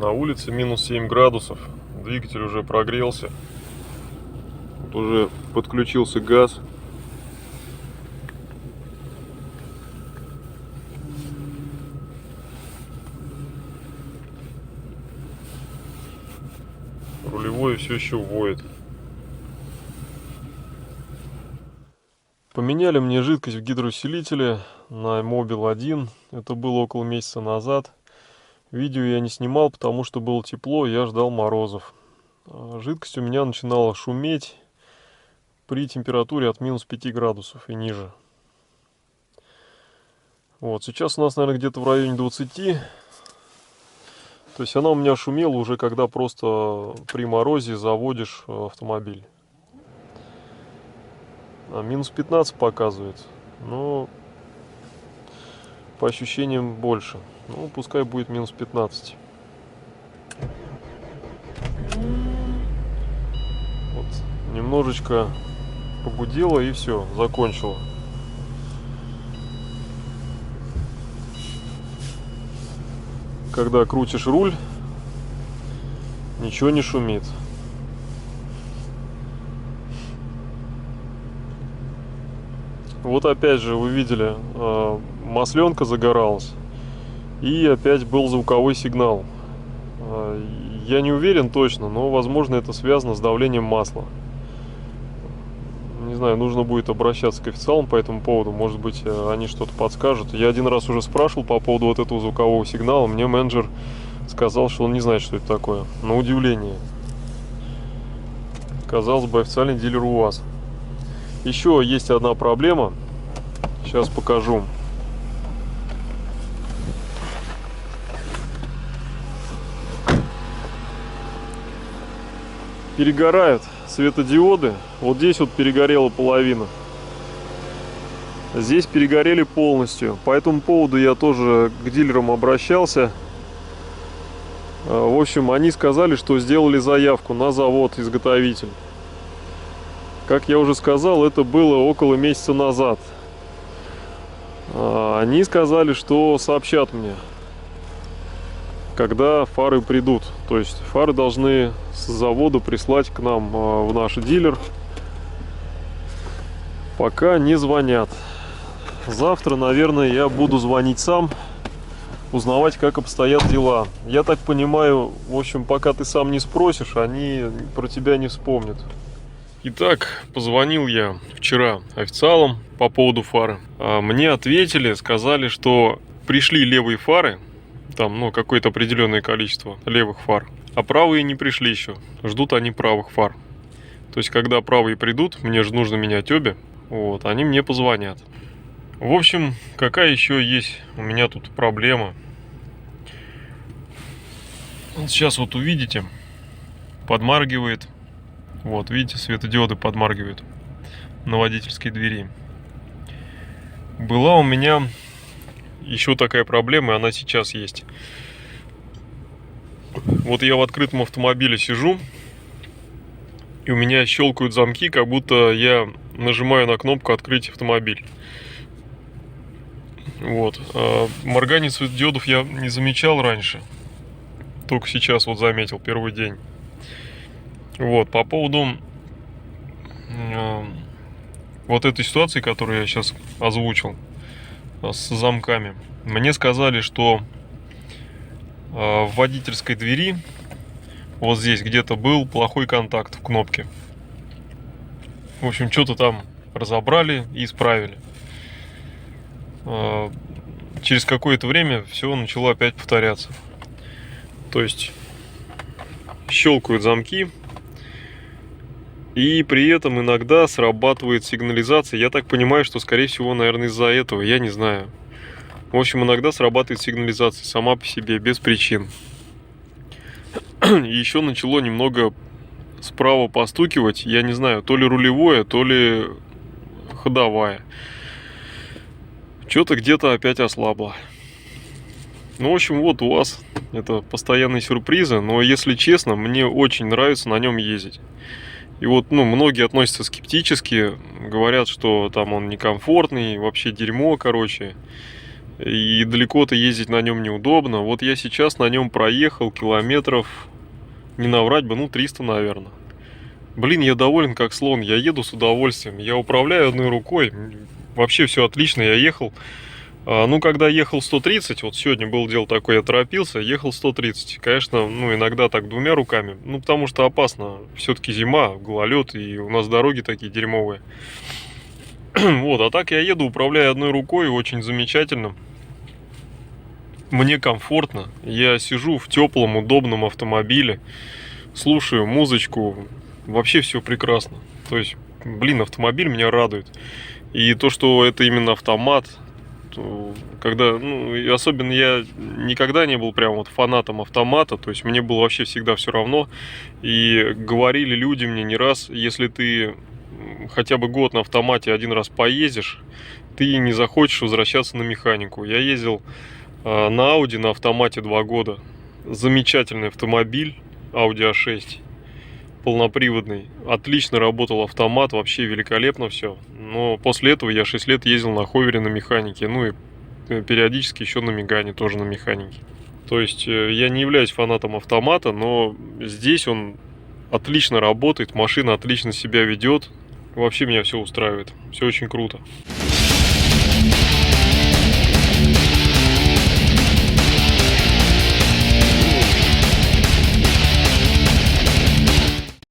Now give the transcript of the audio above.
На улице минус 7 градусов. Двигатель уже прогрелся. Вот уже подключился газ. Рулевой все еще воет. Поменяли мне жидкость в гидроусилителе на Mobil 1. Это было около месяца назад. Видео я не снимал, потому что было тепло, я ждал морозов. Жидкость у меня начинала шуметь при температуре от минус 5 градусов и ниже. Вот, сейчас у нас, наверное, где-то в районе 20. То есть она у меня шумела уже, когда просто при морозе заводишь автомобиль. А минус 15 показывает, но по ощущениям больше. Ну, пускай будет минус 15. Вот, немножечко погудело и все, закончило. Когда крутишь руль, ничего не шумит. Вот опять же вы видели, масленка загоралась, и опять был звуковой сигнал. Я не уверен точно, но возможно это связано с давлением масла. Не знаю, нужно будет обращаться к официалам по этому поводу, может быть они что-то подскажут. Я один раз уже спрашивал по поводу вот этого звукового сигнала, мне менеджер сказал, что он не знает, что это такое. На удивление. Казалось бы, официальный дилер УАЗ. Еще есть одна проблема. Сейчас покажу. Перегорают светодиоды. Вот здесь вот перегорела половина. Здесь перегорели полностью. По этому поводу я тоже к дилерам обращался. В общем, они сказали, что сделали заявку на завод-изготовитель. Как я уже сказал, это было около месяца назад. Они сказали, что сообщат мне, когда фары придут. То есть фары должны с завода прислать к нам в наш дилер. Пока не звонят. Завтра, наверное, я буду звонить сам, узнавать, как обстоят дела. Я так понимаю, в общем, пока ты сам не спросишь, они про тебя не вспомнят. Итак, позвонил я вчера официалам по поводу фары. Мне ответили, сказали, что пришли левые фары, там, ну, какое-то определенное количество левых фар, а правые не пришли еще. Ждут они правых фар. То есть, когда правые придут, мне же нужно менять обе, вот, они мне позвонят. В общем, какая еще есть у меня тут проблема? Сейчас вот увидите, подмаргивает. Вот, видите, светодиоды подмаргивают на водительской двери. Была у меня еще такая проблема, и она сейчас есть. Вот я в открытом автомобиле сижу, и у меня щелкают замки, как будто я нажимаю на кнопку «Открыть автомобиль». Вот. Моргание светодиодов я не замечал раньше. Только сейчас вот заметил, первый день. Вот, по поводу вот этой ситуации, которую я сейчас озвучил, с замками. Мне сказали, что в водительской двери вот здесь где-то был плохой контакт в кнопке. В общем, что-то там разобрали и исправили. Через какое-то время все начало опять повторяться. То есть щелкают замки, и при этом иногда срабатывает сигнализация. Я так понимаю, что, скорее всего, наверное, из-за этого, я не знаю. В общем, иногда срабатывает сигнализация сама по себе, без причин. И еще начало немного справа постукивать, я не знаю, то ли рулевое, то ли ходовая. Что-то где-то опять ослабло. Ну, в общем, вот у вас это постоянные сюрпризы, но, если честно, мне очень нравится на нем ездить. И вот, ну, многие относятся скептически, говорят, что там он некомфортный, вообще дерьмо, короче. и далеко-то ездить на нем неудобно. Вот я сейчас на нем проехал километров, не наврать бы, ну 300, наверное. Блин, я доволен как слон, я еду с удовольствием, я управляю одной рукой, вообще все отлично, я ехал. Ну, когда ехал 130, вот сегодня было дело такое, я торопился, ехал 130. Конечно, ну, иногда так двумя руками, ну, потому что опасно. Все-таки зима, гололед, и у нас дороги такие дерьмовые. Вот, а так я еду, управляя одной рукой, очень замечательно. Мне комфортно, я сижу в теплом, удобном автомобиле, слушаю музычку, вообще все прекрасно. То есть, блин, автомобиль меня радует. И то, что это именно автомат, когда, ну, и особенно я никогда не был прям вот фанатом автомата, то есть мне было вообще всегда все равно, и говорили люди мне не раз, если ты хотя бы год на автомате один раз поездишь, ты не захочешь возвращаться на механику. Я ездил на Audi на автомате 2 года, замечательный автомобиль, Audi A6, полноприводный, отлично работал автомат, вообще великолепно все. Но после этого я 6 лет ездил на ховере на механике, ну и периодически еще на Мегане тоже на механике. То есть я не являюсь фанатом автомата, но здесь он отлично работает, машина отлично себя ведет. Вообще меня все устраивает, все очень круто.